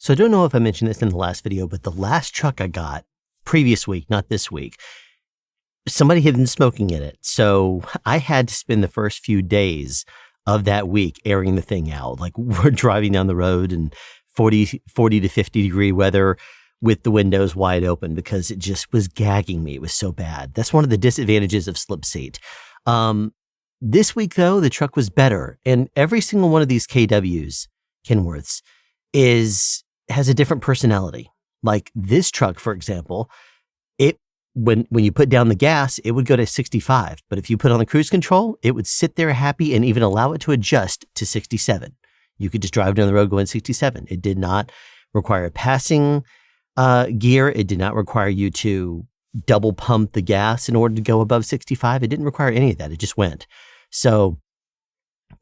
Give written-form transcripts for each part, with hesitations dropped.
So I don't know if I mentioned this in the last video, but the last truck I got previous week, not this week, somebody had been smoking in it. So I had to spend the first few days of that week airing the thing out. Like we're driving down the road in 40 to 50 degree weather with the windows wide open because it just was gagging me. It was so bad. That's one of the disadvantages of slip seat. This week though, the truck was better. And every single one of these KWs, Kenworths, has a different personality. Like this truck, for example, when you put down the gas, it would go to 65. But if you put on the cruise control, it would sit there happy and even allow it to adjust to 67. You could just drive down the road going 67. It did not require passing gear. It did not require you to double pump the gas in order to go above 65. It didn't require any of that. It just went. So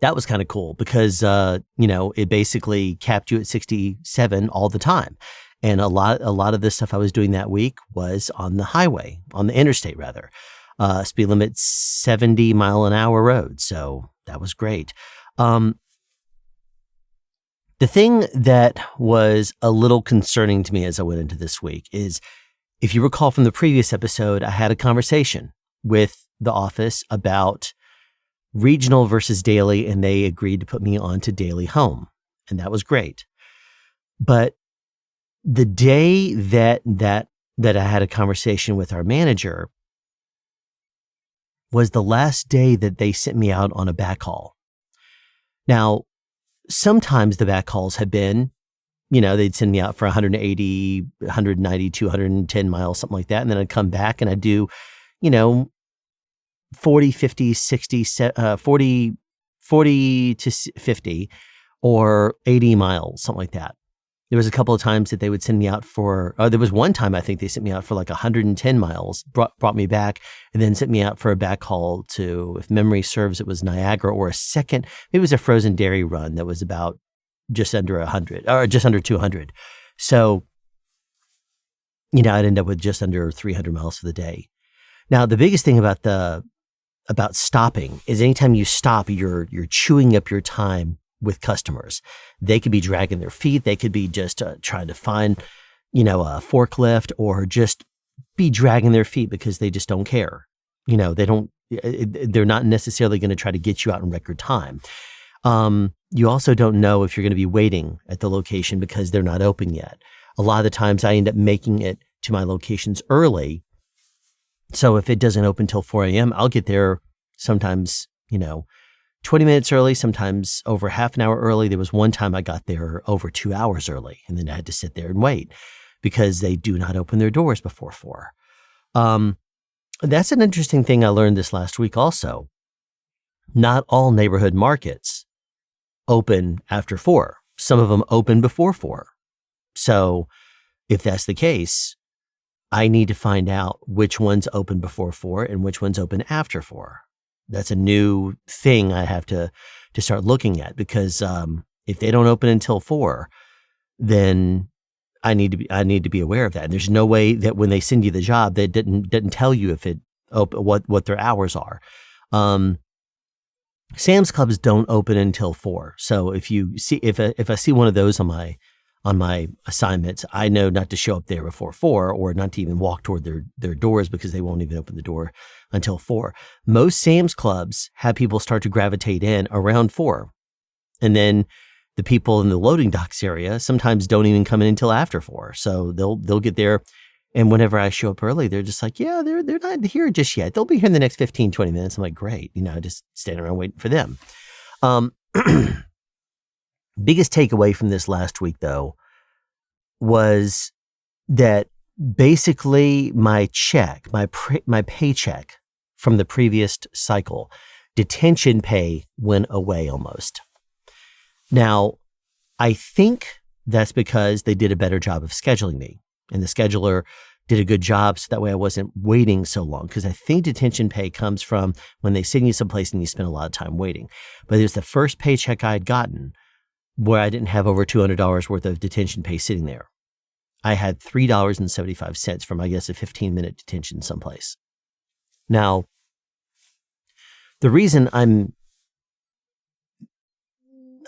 that was kind of cool because, it basically capped you at 67 all the time. And a lot of the stuff I was doing that week was on the highway, on the interstate rather, speed limit 70 mile an hour road. So that was great. The thing that was a little concerning to me as I went into this week is, if you recall from the previous episode, I had a conversation with the office about regional versus daily, and they agreed to put me on to daily home. And that was great. But the day that I had a conversation with our manager was the last day that they sent me out on a backhaul. Now, sometimes the backhauls have been, they'd send me out for 180, 190, 210 miles, something like that. And then I'd come back and I'd do, 40, 50, 60, 40 to 50 or 80 miles, something like that. There was a couple of times that they would send me out there was one time I think they sent me out for like 110 miles, brought me back, and then sent me out for a backhaul to, if memory serves, it was Niagara, or maybe it was a frozen dairy run that was about just under 100 or just under 200. So, I'd end up with just under 300 miles for the day. Now, the biggest thing about stopping is anytime you stop, you're chewing up your time with customers. They could be dragging their feet. They could be just trying to find, a forklift, or just be dragging their feet because they just don't care. They're not necessarily going to try to get you out in record time. You also don't know if you're going to be waiting at the location because they're not open yet. A lot of the times I end up making it to my locations early. So if it doesn't open till 4 a.m., I'll get there sometimes, 20 minutes early, sometimes over half an hour early. There was one time I got there over 2 hours early, and then I had to sit there and wait because they do not open their doors before 4. That's an interesting thing I learned this last week also. Not all neighborhood markets open after 4. Some of them open before 4. So if that's the case, I need to find out which ones open before 4 and which ones open after 4. That's a new thing I have to start looking at, because if they don't open until 4, then I need to be aware of that. And there's no way that when they send you the job, they didn't tell you if it what their hours are. Sam's Clubs don't open until 4. So if I see one of those on my assignments, I know not to show up there before 4, or not to even walk toward their doors, because they won't even open the door until 4. Most Sam's Clubs have people start to gravitate in around 4. And then the people in the loading docks area sometimes don't even come in until after 4. So they'll get there. And whenever I show up early, they're just like, yeah, they're not here just yet. They'll be here in the next 15, 20 minutes. I'm like, great. I just stand around waiting for them. Biggest takeaway from this last week, though, was that basically my paycheck from the previous cycle, detention pay, went away almost. Now, I think that's because they did a better job of scheduling me, and the scheduler did a good job, so that way I wasn't waiting so long, because I think detention pay comes from when they send you someplace and you spend a lot of time waiting. But it was the first paycheck I had gotten where I didn't have over $200 worth of detention pay sitting there. I had $3.75 from, I guess, a 15-minute detention someplace. Now, the reason I'm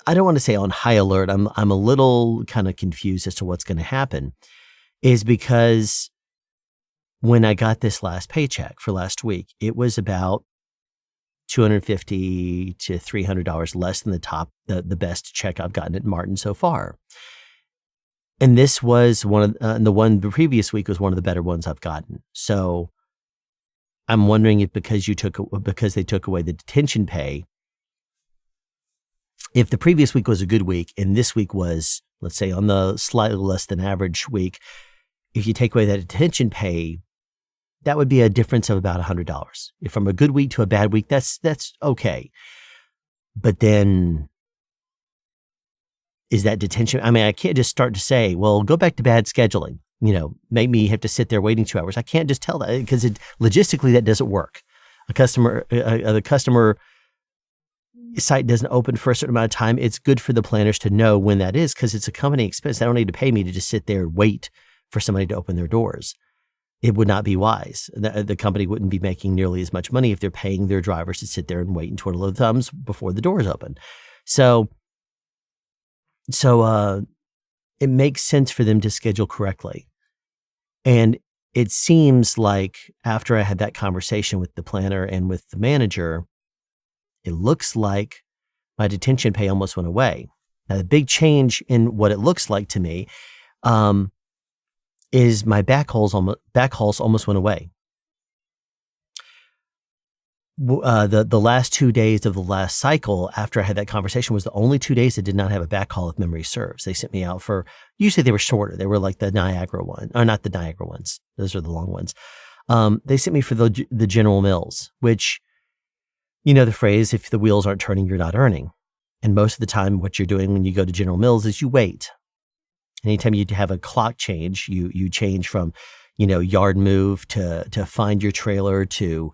I don't want to say on high alert. I'm a little kind of confused as to what's going to happen, is because when I got this last paycheck for last week, it was about $250 to $300 less than the best check I've gotten at Marten so far. And this was the previous week was one of the better ones I've gotten. So I'm wondering if because they took away the detention pay, if the previous week was a good week and this week was, let's say, on the slightly less than average week, if you take away that detention pay, that would be a difference of about $100. If from a good week to a bad week, that's okay. But then is that detention? I mean, I can't just start to say, well, go back to bad scheduling, make me have to sit there waiting 2 hours. I can't just tell that because logistically that doesn't work. The customer site doesn't open for a certain amount of time. It's good for the planners to know when that is because it's a company expense. They don't need to pay me to just sit there and wait for somebody to open their doors. It would not be wise. The company wouldn't be making nearly as much money if they're paying their drivers to sit there and wait and twiddle their thumbs before the doors open. So it makes sense for them to schedule correctly. And it seems like after I had that conversation with the planner and with the manager, it looks like my detention pay almost went away. Now, the big change in what it looks like to me is my backhauls almost went away. The last 2 days of the last cycle after I had that conversation was the only 2 days that did not have a backhaul, if memory serves. They sent me out usually they were shorter. They were like the Niagara one, or not the Niagara ones. Those are the long ones. They sent me for the General Mills, which, the phrase, if the wheels aren't turning, you're not earning. And most of the time what you're doing when you go to General Mills is you wait. Anytime you have a clock change, you change from, yard move to find your trailer to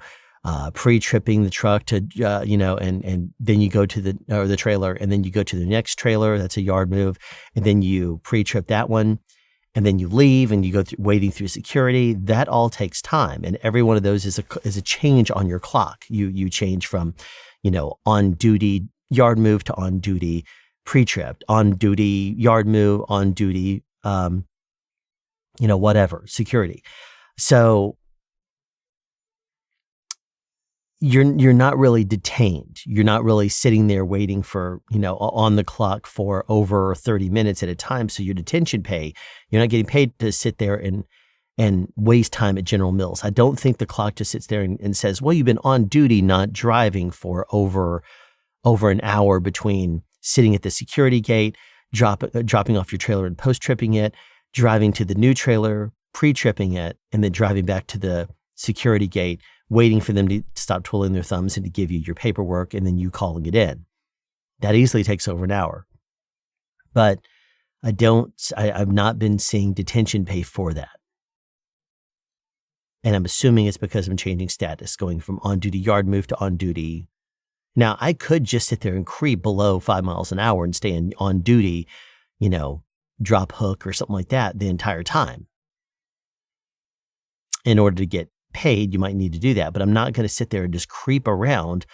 pre-tripping the truck to, and then you go to the trailer and then you go to the next trailer. That's a yard move. And then you pre-trip that one and then you leave and you go through waiting through security. That all takes time. And every one of those is a change on your clock. You change from, on duty yard move to on duty pre-tripped, on duty yard move, on duty, whatever, security. So you're not really detained. You're not really sitting there waiting for, on the clock for over 30 minutes at a time. So your detention pay, you're not getting paid to sit there and waste time at General Mills. I don't think the clock just sits there and says, well, you've been on duty, not driving for over an hour between sitting at the security gate, dropping off your trailer and post-tripping it, driving to the new trailer, pre-tripping it, and then driving back to the security gate, waiting for them to stop twiddling their thumbs and to give you your paperwork, and then you calling it in. That easily takes over an hour. But I've not been seeing detention pay for that. And I'm assuming it's because I'm changing status, going from on-duty yard move to on-duty. Now, I could just sit there and creep below 5 miles an hour and stay on duty, drop hook or something like that the entire time. In order to get paid, you might need to do that, but I'm not going to sit there and just creep around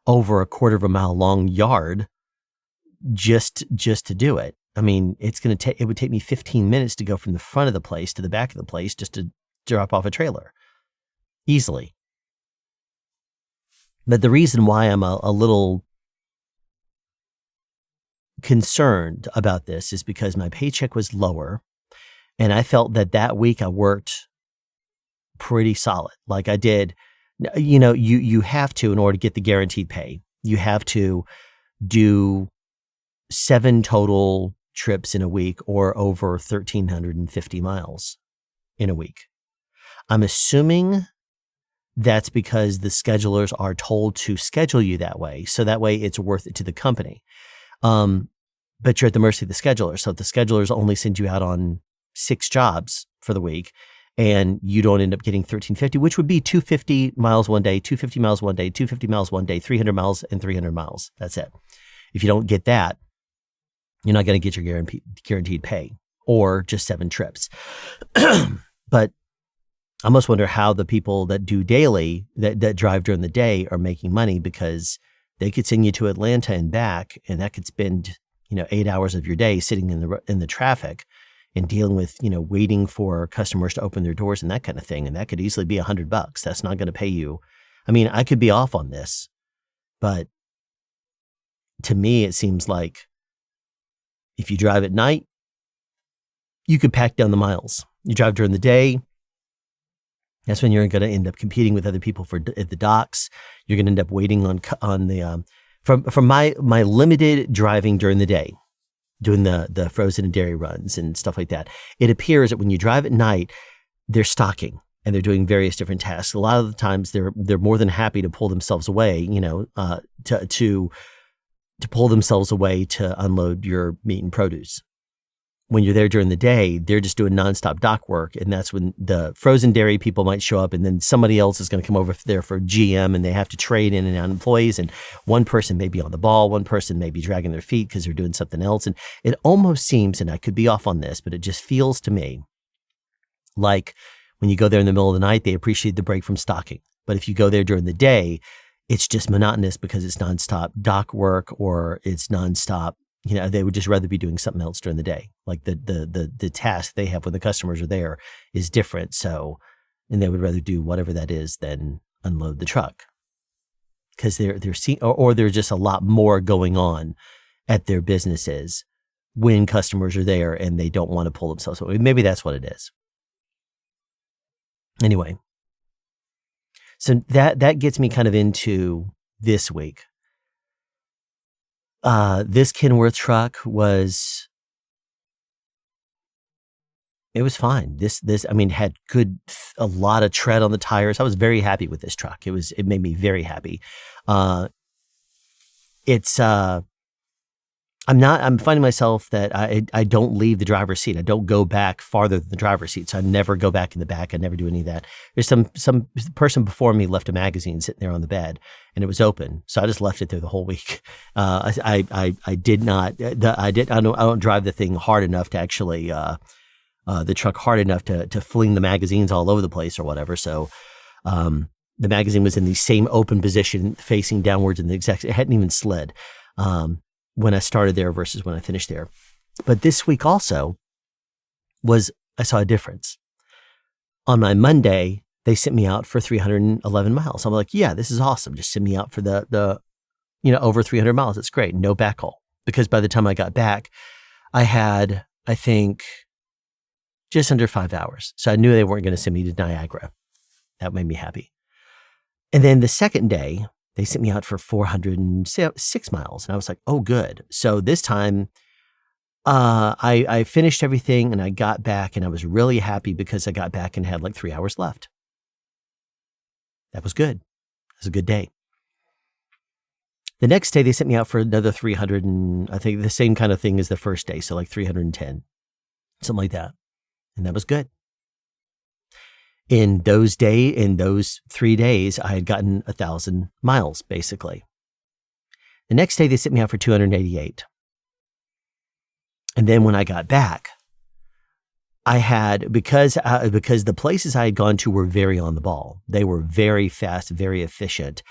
over a quarter of a mile long yard just to do it. I mean, it would take me 15 minutes to go from the front of the place to the back of the place just to drop off a trailer easily. But the reason why I'm a little concerned about this is because my paycheck was lower, and I felt that week I worked pretty solid. Like I did, you have to, in order to get the guaranteed pay, you have to do 7 total trips in a week or over 1,350 miles in a week. I'm assuming that's because the schedulers are told to schedule you that way. So that way it's worth it to the company. But you're at the mercy of the scheduler. So if the schedulers only send you out on 6 jobs for the week and you don't end up getting 1,350, which would be 250 miles one day, 250 miles one day, 250 miles one day, 300 miles and 300 miles. That's it. If you don't get that, you're not going to get your guaranteed pay or just 7 trips. But I almost wonder how the people that do daily, that drive during the day, are making money, because they could send you to Atlanta and back, and that could spend 8 hours of your day sitting in the traffic and dealing with, waiting for customers to open their doors and that kind of thing. And that could easily be $100. That's not going to pay you. I mean, I could be off on this, but to me, it seems like if you drive at night, you could pack down the miles. You drive during the day, that's when you're going to end up competing with other people at the docks. You're going to end up waiting on the from my limited driving during the day, doing the frozen and dairy runs and stuff like that. It appears that when you drive at night, they're stocking and they're doing various different tasks. A lot of the times, they're more than happy to pull themselves away, to pull themselves away to unload your meat and produce. When you're there during the day, they're just doing nonstop dock work. And that's when the frozen dairy people might show up, and then somebody else is going to come over there for GM, and they have to trade in and out employees. And one person may be on the ball, one person may be dragging their feet because they're doing something else. And it almost seems, and I could be off on this, but it just feels to me like when you go there in the middle of the night, they appreciate the break from stocking. But if you go there during the day, it's just monotonous because it's nonstop dock work, or it's nonstop. They would just rather be doing something else during the day. Like the task they have when the customers are there is different. So, and they would rather do whatever that is than unload the truck, because they're seeing, or there's just a lot more going on at their businesses when customers are there and they don't want to pull themselves away. Maybe that's what it is. Anyway, so that gets me kind of into this week. This Kenworth truck was fine. This, had a lot of tread on the tires. I was very happy with this truck. It made me very happy. I'm finding myself that I don't leave the driver's seat. I don't go back farther than the driver's seat. So I never go back in the back. I never do any of that. There's some person before me left a magazine sitting there on the bed, and it was open. So I just left it there the whole week. I don't drive the thing hard enough to actually, the truck hard enough to fling the magazines all over the place or whatever. So, the magazine was in the same open position facing downwards in it hadn't even slid. When I started there versus when I finished there. But this week also I saw a difference. On my Monday, they sent me out for 311 miles. I'm like, yeah, this is awesome. Just send me out for the over 300 miles. It's great. No backhaul. Because by the time I got back, I had, I think, just under 5 hours. So I knew they weren't going to send me to Niagara. That made me happy. And then the second day, they sent me out for 406 miles. And I was like, oh, good. So this time, I finished everything and I got back, and I was really happy because I got back and had like 3 hours left. That was good. It was a good day. The next day, they sent me out for another 300, and I think the same kind of thing as the first day. So like 310, something like that. And that was good. In those 3 days, I had gotten 1,000 miles, basically. The next day, they sent me out for 288. And then when I got back, I had, because the places I had gone to were very on the ball. They were very fast, very efficient.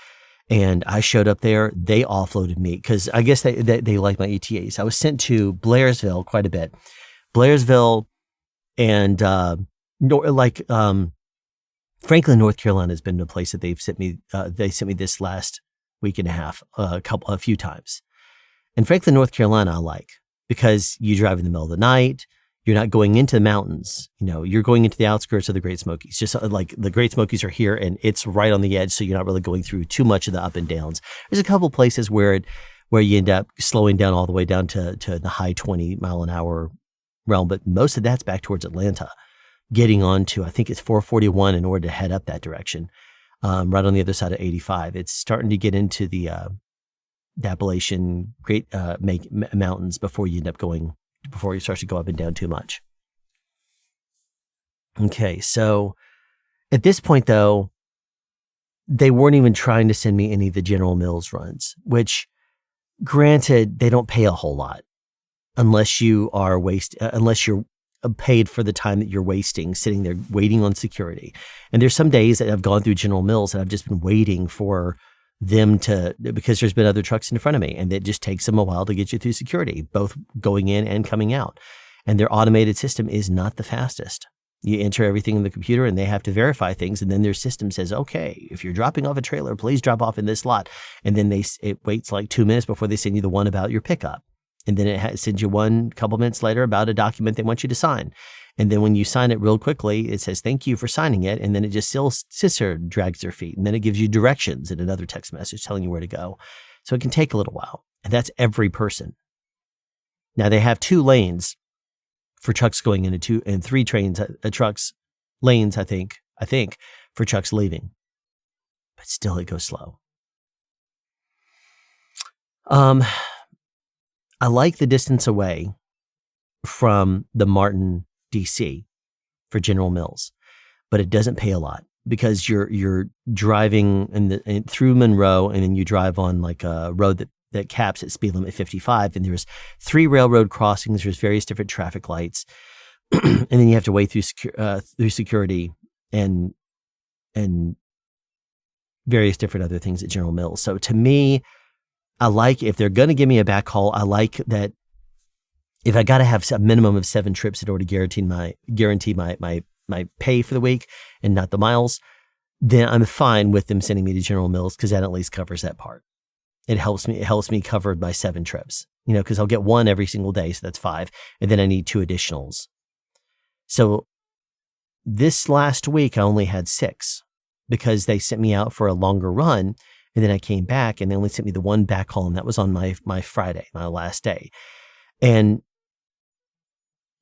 And I showed up there, they offloaded me because I guess they like my ETAs. I was sent to Blairsville quite a bit. Blairsville and Franklin, North Carolina has been a place that they've sent me. They sent me this last week and a half, a few times. And Franklin, North Carolina, I like because you drive in the middle of the night. You're not going into the mountains. You're going into the outskirts of the Great Smokies. Just like the Great Smokies are here, and it's right on the edge, so you're not really going through too much of the up and downs. There's a couple places where you end up slowing down all the way down to the high 20 mile an hour realm, but most of that's back towards Atlanta. Getting on to, I think it's 441 in order to head up that direction, right on the other side of 85. It's starting to get into the Appalachian Great Mountains before you start to go up and down too much. Okay, so at this point, though, they weren't even trying to send me any of the General Mills runs, which, granted, they don't pay a whole lot unless you're paid for the time that you're wasting sitting there waiting on security. And there's some days that I've gone through General Mills and I've just been waiting for because there's been other trucks in front of me, and it just takes them a while to get you through security, both going in and coming out. And their automated system is not the fastest. You enter everything in the computer and they have to verify things. And then their system says, okay, if you're dropping off a trailer, please drop off in this lot. And then it waits like 2 minutes before they send you the one about your pickup. And then it sends you one couple minutes later about a document they want you to sign. And then when you sign it real quickly, it says, thank you for signing it. And then it just still sits there, drags their feet. And then it gives you directions in another text message telling you where to go. So it can take a little while. And that's every person. Now they have 2 lanes for trucks going into 2 and 3 lanes, I think, for trucks leaving. But still it goes slow. I like the distance away from the Marten DC for General Mills, but it doesn't pay a lot because you're driving through Monroe, and then you drive on like a road that caps at speed limit 55, and there's 3 railroad crossings. There's various different traffic lights, and then you have to wait through security and various different other things at General Mills. So to me, I like, if they're going to give me a backhaul, I like that if I got to have a minimum of 7 trips in order to guarantee my pay for the week and not the miles, then I'm fine with them sending me to General Mills, because that at least covers that part. It helps me cover my 7 trips, because I'll get 1 every single day. So that's 5. And then I need 2 additionals. So this last week, I only had 6 because they sent me out for a longer run. And then I came back and they only sent me the 1 backhaul, and that was on my Friday, my last day. And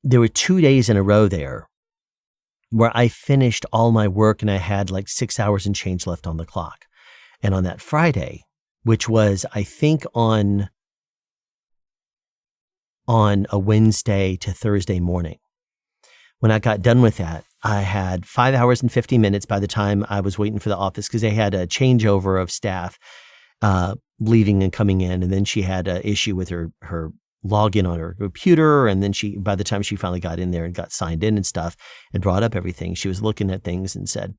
there were 2 days in a row there where I finished all my work and I had like 6 hours and change left on the clock. And on that Friday, which was, I think, on a Wednesday to Thursday morning, when I got done with that, I had 5 hours and 50 minutes by the time I was waiting for the office, because they had a changeover of staff leaving and coming in. And then she had an issue with her login on her computer. And then by the time she finally got in there and got signed in and stuff and brought up everything, she was looking at things and said,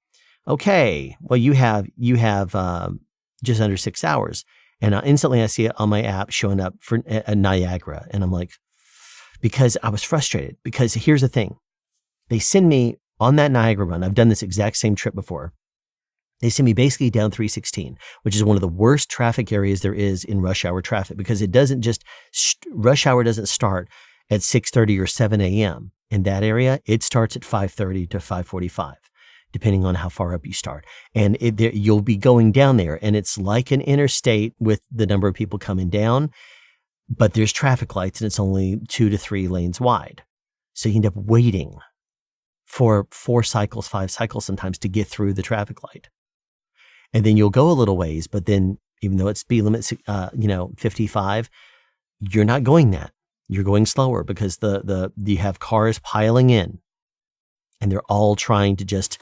okay, well, you have just under 6 hours. And instantly I see it on my app showing up for Niagara. And I'm like, because I was frustrated, because here's the thing. They send me on that Niagara run. I've done this exact same trip before. They send me basically down 316, which is one of the worst traffic areas there is in rush hour traffic, because it doesn't just, rush hour doesn't start at 6:30 or 7 a.m. in that area. It starts at 5:30 to 5:45, depending on how far up you start. And you'll be going down there, and it's like an interstate with the number of people coming down, but there's traffic lights and it's only 2 to 3 lanes wide. So you end up waiting for 4 cycles, 5 cycles sometimes to get through the traffic light. And then you'll go a little ways, but then even though it's speed limit, 55, you're not going that. You're going slower because you have cars piling in, and they're all trying to get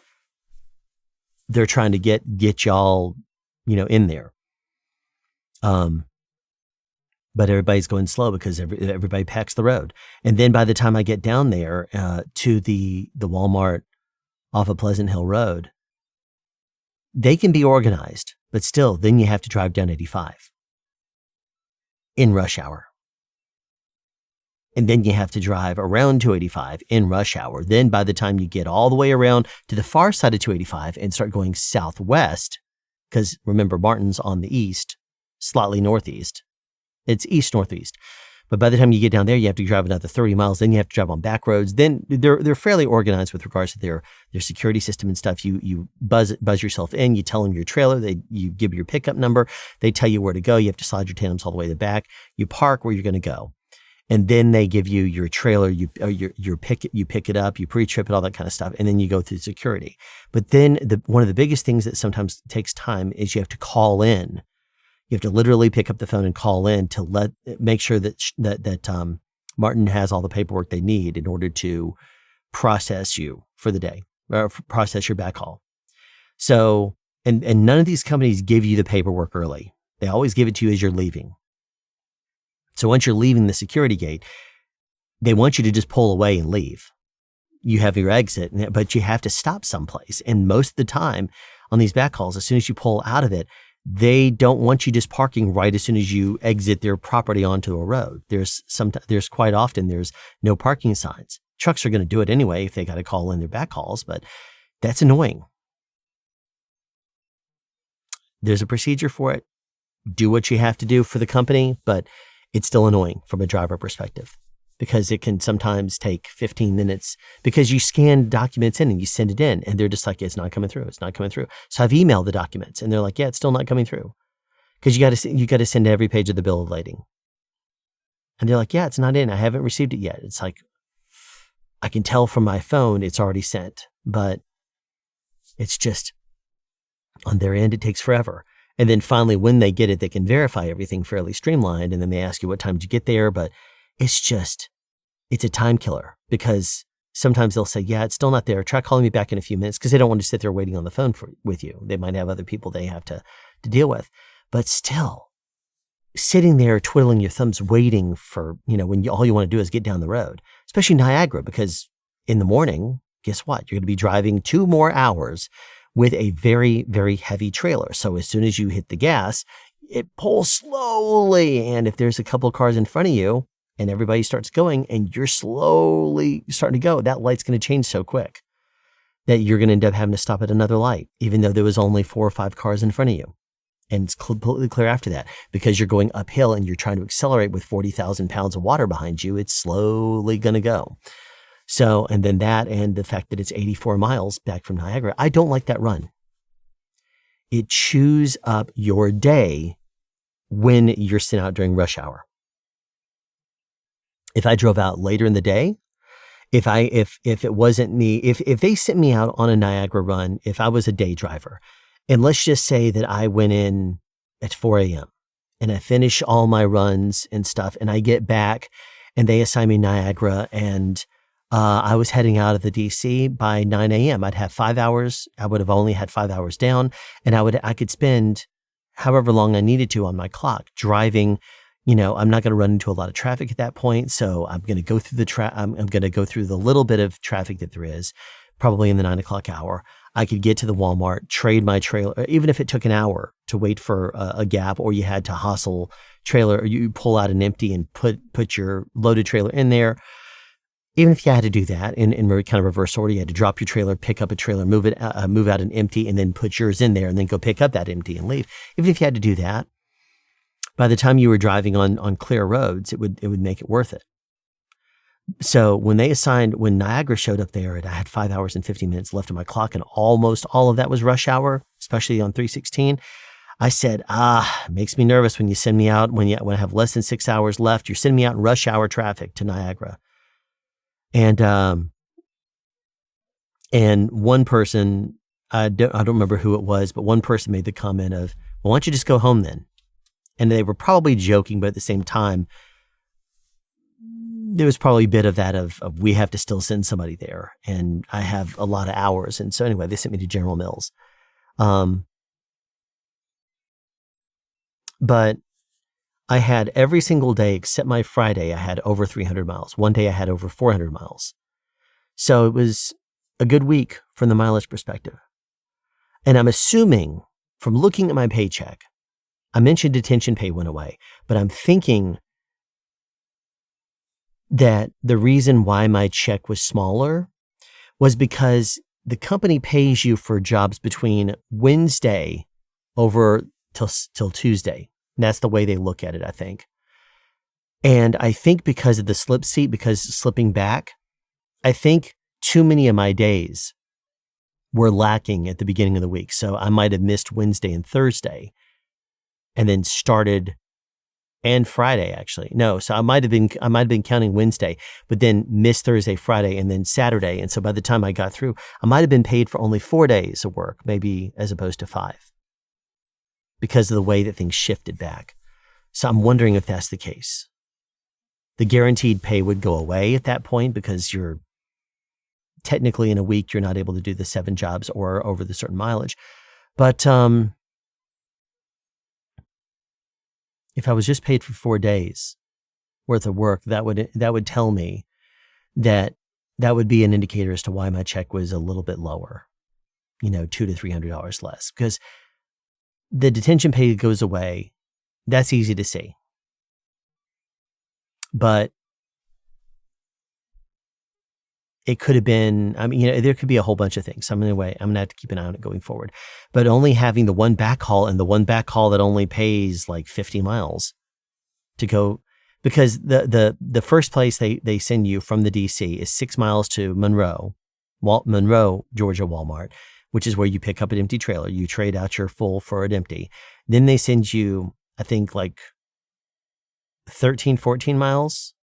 y'all, in there. But everybody's going slow because everybody packs the road. And then by the time I get down there to the Walmart off of Pleasant Hill Road, they can be organized, but still, then you have to drive down 85 in rush hour. And then you have to drive around 285 in rush hour. Then by the time you get all the way around to the far side of 285 and start going southwest, because remember, Marten's on the east, slightly northeast. It's east-northeast. But by the time you get down there, you have to drive another 30 miles. Then you have to drive on back roads. Then they're fairly organized with regards to their security system and stuff. You buzz yourself in. You tell them your trailer. You give your pickup number. They tell you where to go. You have to slide your tandems all the way to the back. You park where you're going to go. And then they give you your trailer. You pick it up. You pre-trip it, all that kind of stuff. And then you go through security. But then one of the biggest things that sometimes takes time is you have to call in. You have to literally pick up the phone and call in to make sure that Marten has all the paperwork they need in order to process you for the day, or process your backhaul. So, and none of these companies give you the paperwork early. They always give it to you as you're leaving. So once you're leaving the security gate, they want you to just pull away and leave. You have your exit, but you have to stop someplace. And most of the time on these backhauls, as soon as you pull out of it, they don't want you just parking right as soon as you exit their property onto a road. There's quite often there's no parking signs. Trucks are going to do it anyway if they got to call in their backhauls, but that's annoying. There's a procedure for it. Do what you have to do for the company, but it's still annoying from a driver perspective because it can sometimes take 15 minutes because you scan documents in and you send it in and they're just like, it's not coming through. It's not coming through. So I've emailed the documents and they're like, yeah, it's still not coming through because you got to send every page of the bill of lading. And they're like, yeah, it's not in. I haven't received it yet. It's like, I can tell from my phone it's already sent, but it's just on their end, it takes forever. And then finally, when they get it, they can verify everything fairly streamlined. And then they ask you, what time did you get there? But it's a time killer because sometimes they'll say, yeah, it's still not there. Try calling me back in a few minutes because they don't want to sit there waiting on the phone with you. They might have other people they have to deal with. But still, sitting there twiddling your thumbs waiting for, when all you want to do is get down the road, especially Niagara, because in the morning, guess what? You're going to be driving 2 more hours with a very, very heavy trailer. So as soon as you hit the gas, it pulls slowly. And if there's a couple of cars in front of you and everybody starts going and you're slowly starting to go, that light's going to change so quick that you're going to end up having to stop at another light, even though there was only 4 or 5 cars in front of you. And it's completely clear after that because you're going uphill and you're trying to accelerate with 40,000 pounds of water behind you. It's slowly going to go. So, and then that and the fact that it's 84 miles back from Niagara, I don't like that run. It chews up your day when you're sent out during rush hour. If I drove out later in the day, if it wasn't me, if they sent me out on a Niagara run, if I was a day driver, and let's just say that I went in at 4 a.m. and I finish all my runs and stuff, and I get back and they assign me Niagara and I was heading out of the DC by 9 a.m. I'd have 5 hours. I would have only had 5 hours down and I could spend however long I needed to on my clock driving. I'm not going to run into a lot of traffic at that point. So I'm going to go through I'm going to go through the little bit of traffic that there is probably in the 9 o'clock hour. I could get to the Walmart, trade my trailer, even if it took an hour to wait for a gap or you had to hustle trailer or you pull out an empty and put your loaded trailer in there. Even if you had to do that in kind of reverse order, you had to drop your trailer, pick up a trailer, move out an empty, and then put yours in there, and then go pick up that empty and leave. Even if you had to do that, by the time you were driving on clear roads, it would make it worth it. So when Niagara showed up there, and I had 5 hours and 50 minutes left on my clock, and almost all of that was rush hour, especially on 316. I said, it makes me nervous when you send me out when I have less than 6 hours left. You're sending me out in rush hour traffic to Niagara. And one person, I don't remember who it was, but one person made the comment of, well, why don't you just go home then? And they were probably joking, but at the same time, there was probably a bit of that of we have to still send somebody there. And I have a lot of hours. And so anyway, they sent me to General Mills. But I had every single day except my Friday, I had over 300 miles. One day I had over 400 miles. So it was a good week from the mileage perspective. And I'm assuming from looking at my paycheck, I mentioned detention pay went away, but I'm thinking that the reason why my check was smaller was because the company pays you for jobs between Wednesday over till Tuesday. And that's the way they look at it, I think. And I think because of the slip seat, because slipping back, I think too many of my days were lacking at the beginning of the week. So I might have missed Wednesday and Thursday and then started and Friday actually. No, so I might have been counting Wednesday, but then missed Thursday, Friday, and then Saturday. And so by the time I got through, I might have been paid for only 4 days of work, maybe as opposed to 5. Because of the way that things shifted back. So I'm wondering if that's the case. The guaranteed pay would go away at that point because you're technically in a week, you're not able to do the 7 jobs or over the certain mileage. But if I was just paid for 4 days worth of work, that would tell me that would be an indicator as to why my check was a little bit lower, $200 to $300 less. Because the detention pay goes away. That's easy to see. But it could have been, there could be a whole bunch of things. So anyway, I'm going to have to keep an eye on it going forward. But only having the one backhaul, and the one backhaul that only pays like 50 miles to go, because the first place they send you from the DC is 6 miles to Monroe, Georgia Walmart, which is where you pick up an empty trailer. You trade out your full for an empty. Then they send you, I think, like 13, 14 miles.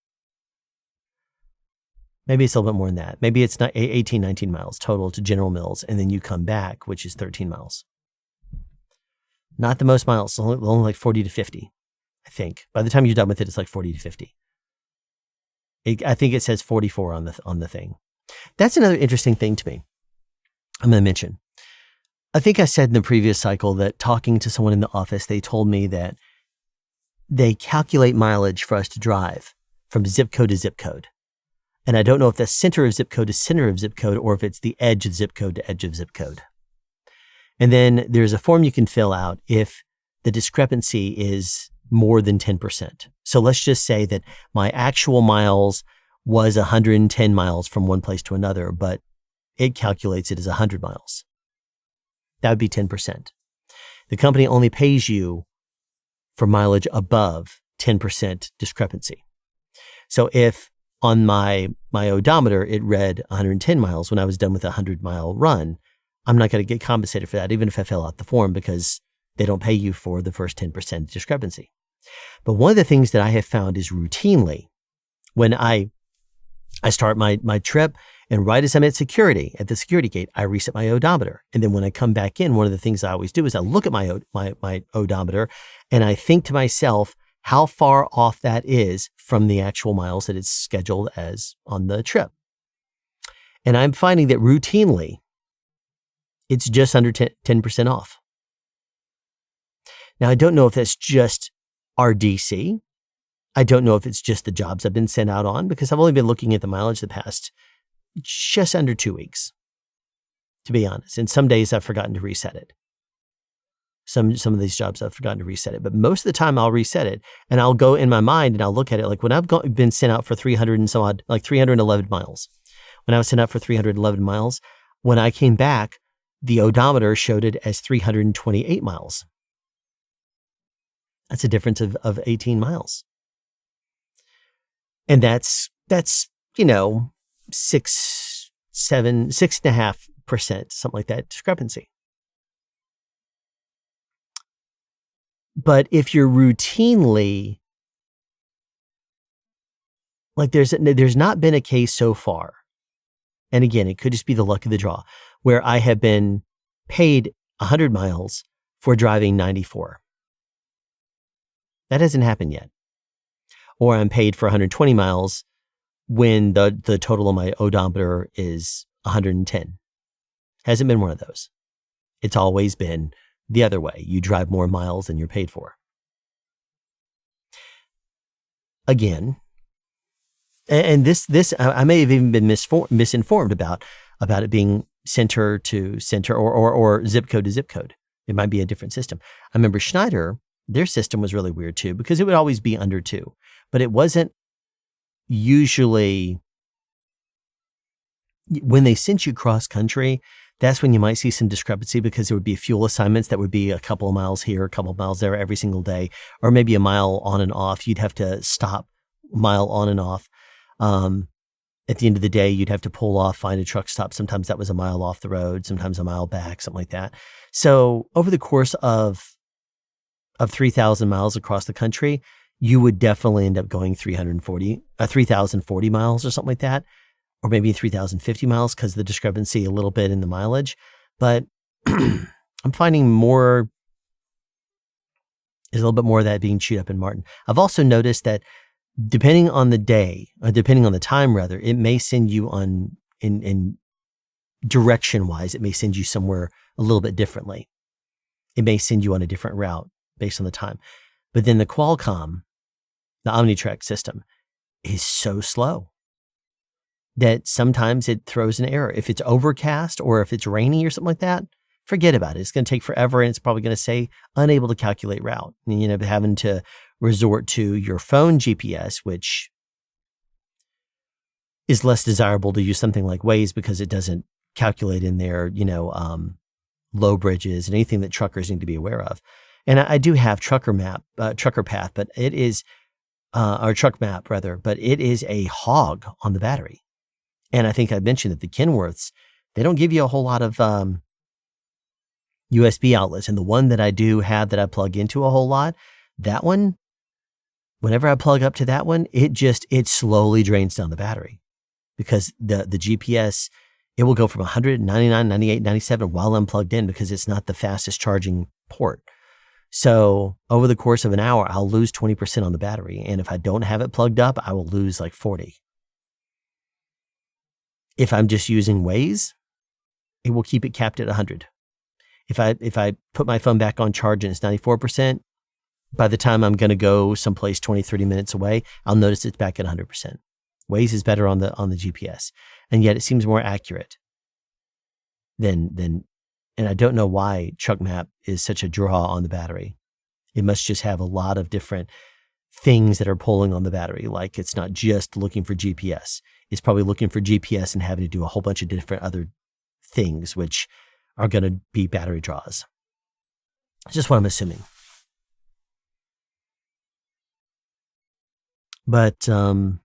Maybe it's a little bit more than that. Maybe it's not 18, 19 miles total to General Mills. And then you come back, which is 13 miles. Not the most miles, only like 40 to 50, I think. By the time you're done with it, it's like 40 to 50. I think it says 44 on the thing. That's another interesting thing to me. I'm going to mention. I think I said in the previous cycle that talking to someone in the office, they told me that they calculate mileage for us to drive from zip code to zip code. And I don't know if that's center of zip code to center of zip code, or if it's the edge of zip code to edge of zip code. And then there's a form you can fill out if the discrepancy is more than 10%. So let's just say that my actual miles was 110 miles from one place to another, but it calculates it as 100 miles. That would be 10%. The company only pays you for mileage above 10% discrepancy. So if on my odometer, it read 110 miles when I was done with a 100-mile run, I'm not going to get compensated for that, even if I fill out the form, because they don't pay you for the first 10% discrepancy. But one of the things that I have found is routinely, when I start my trip, and right as I'm at the security gate, I reset my odometer. And then when I come back in, one of the things I always do is I look at my odometer, and I think to myself how far off that is from the actual miles that it's scheduled as on the trip. And I'm finding that routinely, it's just under 10% off. Now, I don't know if that's just RDC. I don't know if it's just the jobs I've been sent out on, because I've only been looking at the mileage the past just under 2 weeks, to be honest. And some days I've forgotten to reset it. Some of these jobs I've forgotten to reset it, but most of the time I'll reset it, and I'll go in my mind and I'll look at it. Like when I've been sent out for 300 and some odd, like 311 miles. When I was sent out for 311 miles, when I came back, the odometer showed it as 328 miles. That's a difference of 18 miles. And that's 6.5%, something like that discrepancy. But if you're routinely, like there's not been a case so far, and again, it could just be the luck of the draw, where I have been paid 100 miles for driving 94. That hasn't happened yet. Or I'm paid for 120 miles when the total on my odometer is 110. Hasn't been one of those. It's always been the other way. You drive more miles than you're paid for. Again, and this I may have even been misinformed about it being center to center or zip code to zip code. It might be a different system. I remember Schneider, their system was really weird too, because it would always be under 2, but it wasn't usually when they sent you cross country. That's when you might see some discrepancy, because there would be fuel assignments that would be a couple of miles here, a couple of miles there every single day, or maybe a mile on and off. You'd have to stop mile on and off. At the end of the day, you'd have to pull off, find a truck stop. Sometimes that was a mile off the road, sometimes a mile back, something like that. So over the course of 3,000 miles across the country, you would definitely end up going 3,040 miles or something like that. Or maybe 3,050 miles because of the discrepancy a little bit in the mileage. But I'm finding there's a little bit more of that being chewed up in Marten. I've also noticed that depending on the day, or depending on the time rather, it may send you on, in direction-wise, it may send you somewhere a little bit differently. It may send you on a different route based on the time. But then the Qualcomm, the OmniTrack system, is so slow that sometimes it throws an error. If it's overcast or if it's rainy or something like that, forget about it. It's going to take forever, and it's probably going to say unable to calculate route. And you end up having to resort to your phone GPS, which is less desirable to use something like Waze because it doesn't calculate in there, low bridges and anything that truckers need to be aware of. And I do have Trucker Path, but it is, or Truck Map rather, but it is a hog on the battery. And I think I mentioned that the Kenworths, they don't give you a whole lot of USB outlets. And the one that I do have that I plug into a whole lot, that one, whenever I plug up to that one, it slowly drains down the battery because the GPS, it will go from 100, 99, 98, 97 while I'm plugged in because it's not the fastest charging port. So over the course of an hour, I'll lose 20% on the battery. And if I don't have it plugged up, I will lose like 40. If I'm just using Waze, it will keep it capped at 100. If I put my phone back on charge and it's 94%, by the time I'm going to go someplace 20, 30 minutes away, I'll notice it's back at 100%. Waze is better on the GPS, and yet it seems more accurate than and I don't know why Truck Map is such a draw on the battery. It must just have a lot of different things that are pulling on the battery. Like it's not just looking for GPS. It's probably looking for GPS and having to do a whole bunch of different other things, which are going to be battery draws. It's just what I'm assuming. But I'm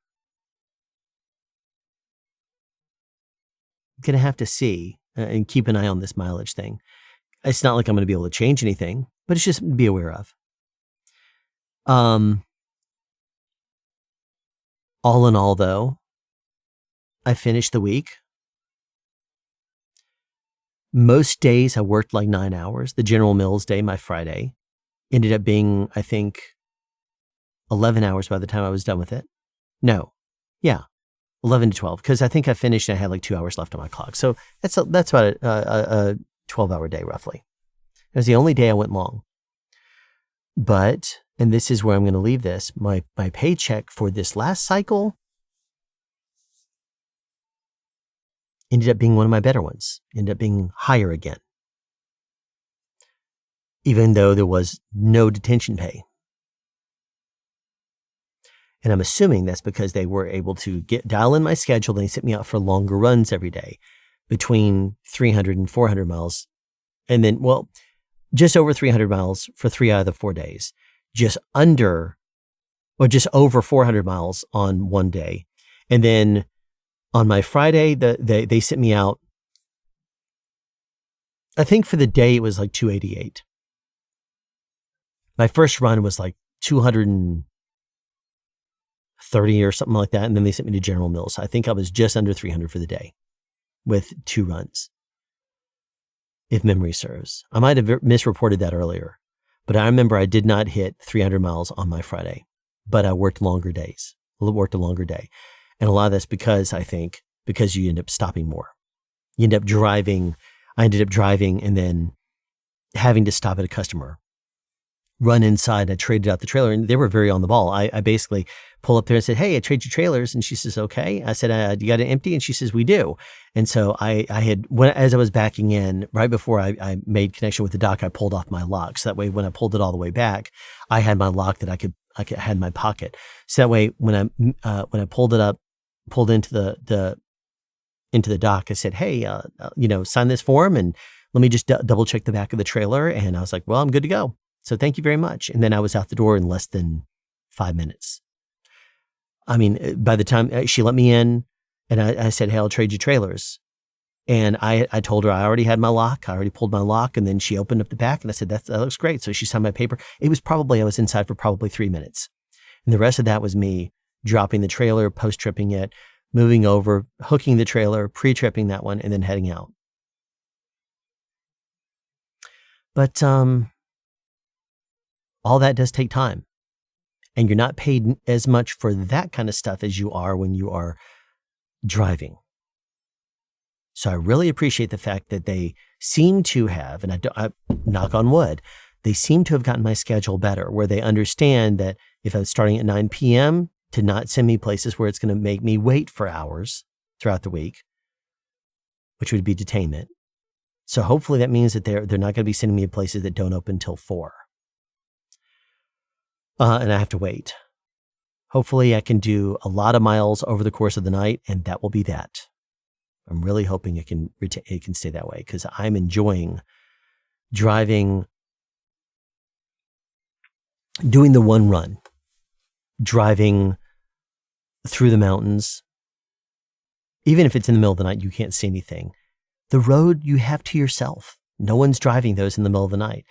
going to have to see and keep an eye on this mileage thing. It's not like I'm going to be able to change anything, but it's just to be aware of. All in all, though, I finished the week. Most days I worked like 9 hours. The General Mills day, my Friday, ended up being, I think, 11 hours by the time I was done with it. No. Yeah. 11 to 12, because I think I finished and I had like 2 hours left on my clock. So that's about a 12-hour day, roughly. It was the only day I went long. But, and this is where I'm going to leave this, my paycheck for this last cycle ended up being one of my better ones, ended up being higher again, even though there was no detention pay. And I'm assuming that's because they were able to dial in my schedule. They sent me out for longer runs every day between 300 and 400 miles. And then, well, just over 300 miles for 3 out of the 4 days, just over 400 miles on one day. And then on my Friday, they sent me out, I think for the day, it was like 288. My first run was like 230 or something like that. And then they sent me to General Mills. I think I was just under 300 for the day with 2 runs, if memory serves. I might have misreported that earlier, but I remember I did not hit 300 miles on my Friday, but I worked a longer day. And a lot of that's because you end up stopping more. You end up driving. I ended up driving and then having to stop at a customer, run inside. I traded out the trailer, and they were very on the ball. I basically pull up there and said, "Hey, I trade you trailers." And she says, "Okay." I said, "You got it empty?" And she says, "We do." And so as I was backing in, right before I made connection with the dock, I pulled off my lock. So that way, when I pulled it all the way back, I had my lock that I could had in my pocket. So that way, when I pulled into the dock, I said, "Hey, sign this form and let me just double check the back of the trailer." And I was like, "Well, I'm good to go. So thank you very much." And then I was out the door in less than 5 minutes. I mean, by the time she let me in and I said, "Hey, I'll trade you trailers." And I told her I already had my lock. I already pulled my lock. And then she opened up the back and I said, that looks great. So she signed my paper. I was inside for probably 3 minutes. And the rest of that was me dropping the trailer, post-tripping it, moving over, hooking the trailer, pre-tripping that one, and then heading out. But all that does take time. And you're not paid as much for that kind of stuff as you are when you are driving. So I really appreciate the fact that they seem to have, and I knock on wood, they seem to have gotten my schedule better, where they understand that if I was starting at 9 p.m., to not send me places where it's going to make me wait for hours throughout the week, which would be detainment. So hopefully that means that they're not going to be sending me to places that don't open until 4. And I have to wait. Hopefully I can do a lot of miles over the course of the night, and that will be that. I'm really hoping it can stay that way, because I'm enjoying driving, doing the one run, driving through the mountains. Even if it's in the middle of the night, you can't see anything. The road you have to yourself. No one's driving those in the middle of the night.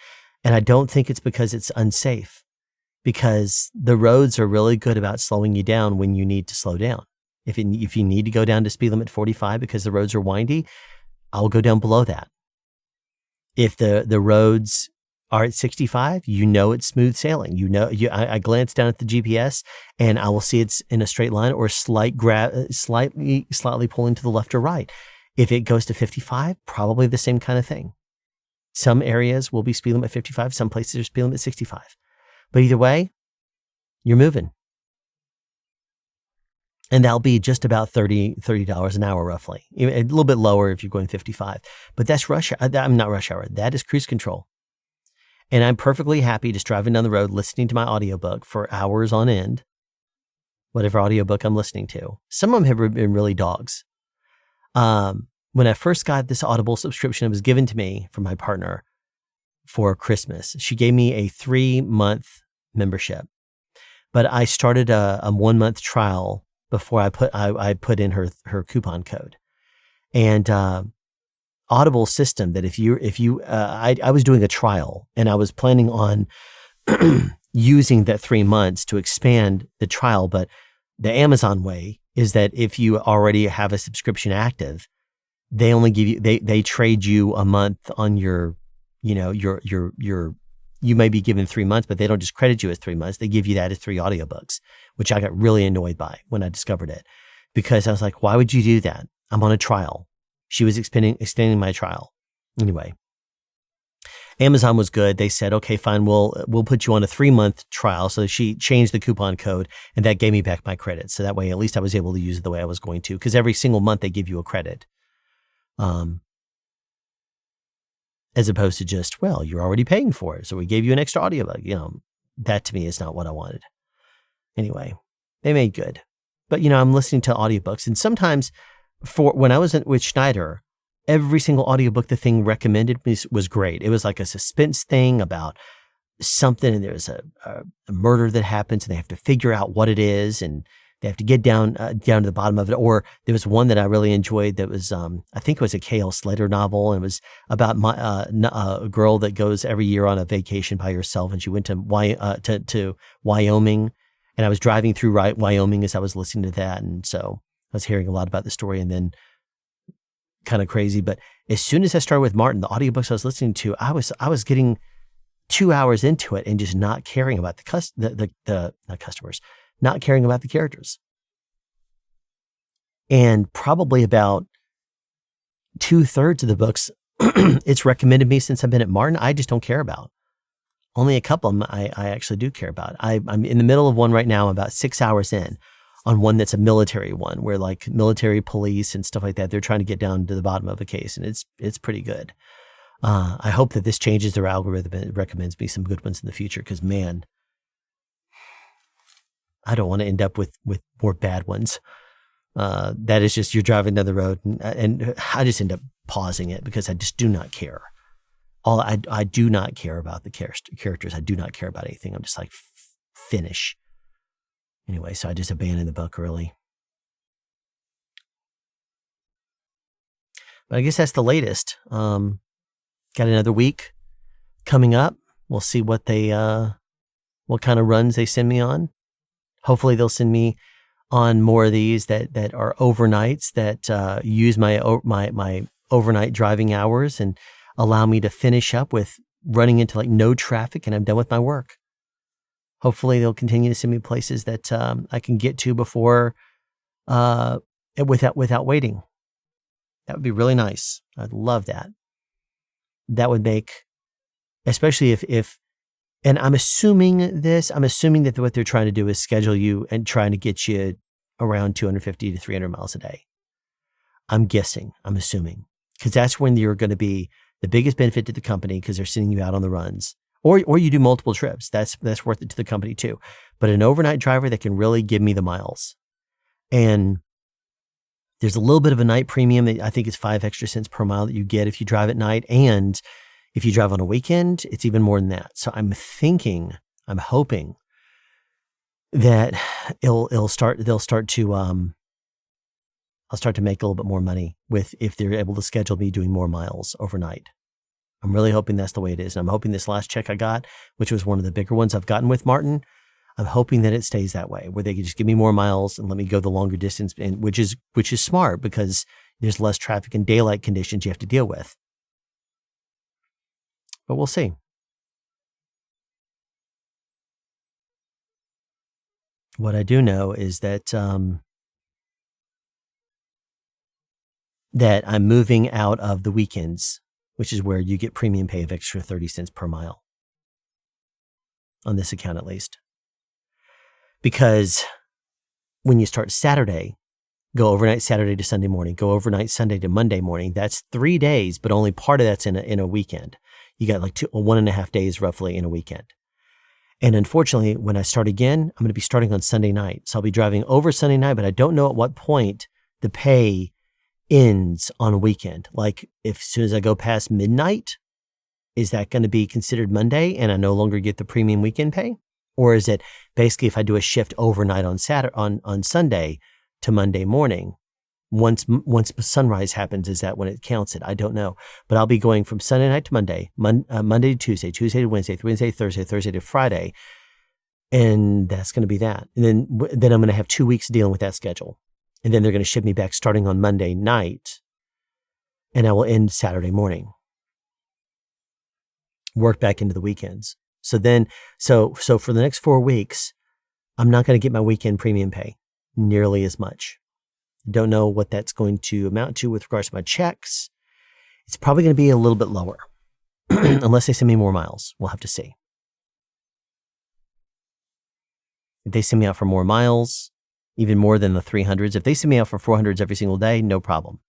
And I don't think it's because it's unsafe, because the roads are really good about slowing you down when you need to slow down. If you need to go down to speed limit 45 because the roads are windy, I'll go down below that. If the roads are at 65, it's smooth sailing. I glance down at the GPS and I will see it's in a straight line or slightly pulling to the left or right. If it goes to 55, probably the same kind of thing. Some areas will be speed limit 55. Some places are speed limit 65. But either way, you're moving. And that'll be just about $30 an hour, roughly. A little bit lower if you're going 55. But that's not rush hour. That is cruise control. And I'm perfectly happy just driving down the road, listening to my audiobook for hours on end, whatever audiobook I'm listening to. Some of them have been really dogs. When I first got this Audible subscription, it was given to me from my partner for Christmas. She gave me a 3-month membership, but I started a 1-month trial before I put in her coupon code. And Audible system that I was doing a trial and I was planning on using that 3 months to expand the trial, but the Amazon way is that if you already have a subscription active, they only give you, they trade you a month on your you may be given 3 months, but they don't just credit you as 3 months. They give you that as 3 audiobooks, which I got really annoyed by when I discovered it, because I was like, why would you do that? I'm on a trial. She was extending my trial. Anyway, Amazon was good. They said, okay, fine. We'll put you on a 3-month trial. So she changed the coupon code and that gave me back my credit. So that way, at least I was able to use it the way I was going to, because every single month they give you a credit. As opposed to just, well, you're already paying for it, so we gave you an extra audiobook. That to me is not what I wanted. Anyway, they made good. But, I'm listening to audiobooks, and sometimes when I was with Schneider, every single audiobook the thing recommended was great. It was like a suspense thing about something, and there's a murder that happens, and they have to figure out what it is, and they have to get down to the bottom of it. Or there was one that I really enjoyed that was, I think it was a K.L. Slater novel. And it was about a girl that goes every year on a vacation by herself. And she went to Wyoming. And I was driving through Wyoming as I was listening to that. And so I was hearing a lot about the story, and then kind of crazy. But as soon as I started with Marten, the audiobooks I was listening to, I was getting 2 hours into it and just not caring about not customers, not caring about the characters. And probably about 2/3 of the books it's recommended me since I've been at Marten, I just don't care about. Only a couple of them I actually do care about. I'm in the middle of one right now, about 6 hours in, on one that's a military one, where like military police and stuff like that, they're trying to get down to the bottom of a case, and it's pretty good. I hope that this changes their algorithm and it recommends me some good ones in the future, because man, I don't want to end up with more bad ones. That is just, you're driving down the road and I just end up pausing it because I just do not care. I do not care about the characters. I do not care about anything. I'm just like, finish. Anyway, so I just abandoned the book early. But I guess that's the latest. Got another week coming up. We'll see what what kind of runs they send me on. Hopefully they'll send me on more of these that are overnights, that use my overnight driving hours and allow me to finish up with running into like no traffic and I'm done with my work. Hopefully they'll continue to send me places that I can get to before without waiting. That would be really nice. I'd love that. That would make, especially if and I'm assuming that what they're trying to do is schedule you and trying to get you around 250 to 300 miles a day. I'm assuming, because that's when you're going to be the biggest benefit to the company because they're sending you out on the runs. Or you do multiple trips. That's worth it to the company too. But an overnight driver that can really give me the miles. And there's a little bit of a night premium that I think is 5 extra cents per mile that you get if you drive at night. And if you drive on a weekend, it's even more than that. So I'm hoping that I'll start to make a little bit more money if they're able to schedule me doing more miles overnight. I'm really hoping that's the way it is. And I'm hoping this last check I got, which was one of the bigger ones I've gotten with Marten, I'm hoping that it stays that way, where they can just give me more miles and let me go the longer distance, and which is smart because there's less traffic and daylight conditions you have to deal with. But we'll see. What I do know is that that I'm moving out of the weekends, which is where you get premium pay of extra 30 cents per mile. On this account, at least. Because when you start Saturday, go overnight Saturday to Sunday morning, go overnight Sunday to Monday morning, that's 3 days, but only part of that's in a weekend. You got like 1.5 days roughly in a weekend. And unfortunately, when I start again, I'm going to be starting on Sunday night. So I'll be driving over Sunday night, but I don't know at what point the pay ends on a weekend. Like if as soon as I go past midnight, is that going to be considered Monday and I no longer get the premium weekend pay? Or is it basically if I do a shift overnight on Sunday to Monday morning, once sunrise happens, is that when it counts it? I don't know. But I'll be going from Sunday night to Monday, Monday to Tuesday, Tuesday to Wednesday, Wednesday to Thursday, Thursday to Friday. And that's going to be that. And then I'm going to have 2 weeks dealing with that schedule. And then they're going to ship me back starting on Monday night. And I will end Saturday morning. Work back into the weekends. So for the next 4 weeks, I'm not going to get my weekend premium pay nearly as much. Don't know what that's going to amount to with regards to my checks. It's probably going to be a little bit lower unless they send me more miles. We'll have to see. If they send me out for more miles, even more than the 300s, if they send me out for 400s every single day, no problem.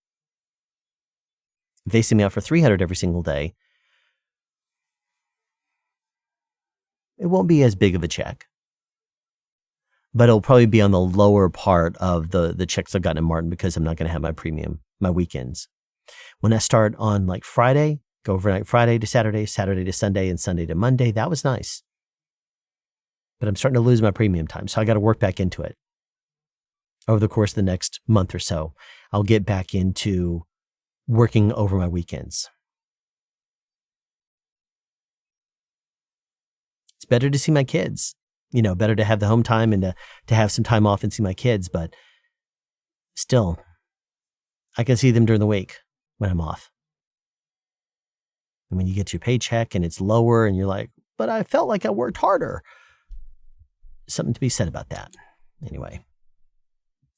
If they send me out for 300 every single day, it won't be as big of a check. But it'll probably be on the lower part of the checks I've gotten in Marten because I'm not going to have my premium, my weekends. When I start on like Friday, go overnight Friday to Saturday, Saturday to Sunday, and Sunday to Monday, that was nice. But I'm starting to lose my premium time, so I got to work back into it. Over the course of the next month or so, I'll get back into working over my weekends. It's better to see my kids. Better to have the home time and to have some time off and see my kids. But still, I can see them during the week when I'm off. And when you get your paycheck and it's lower and you're like, but I felt like I worked harder. Something to be said about that. Anyway,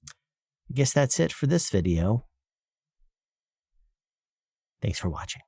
I guess that's it for this video. Thanks for watching.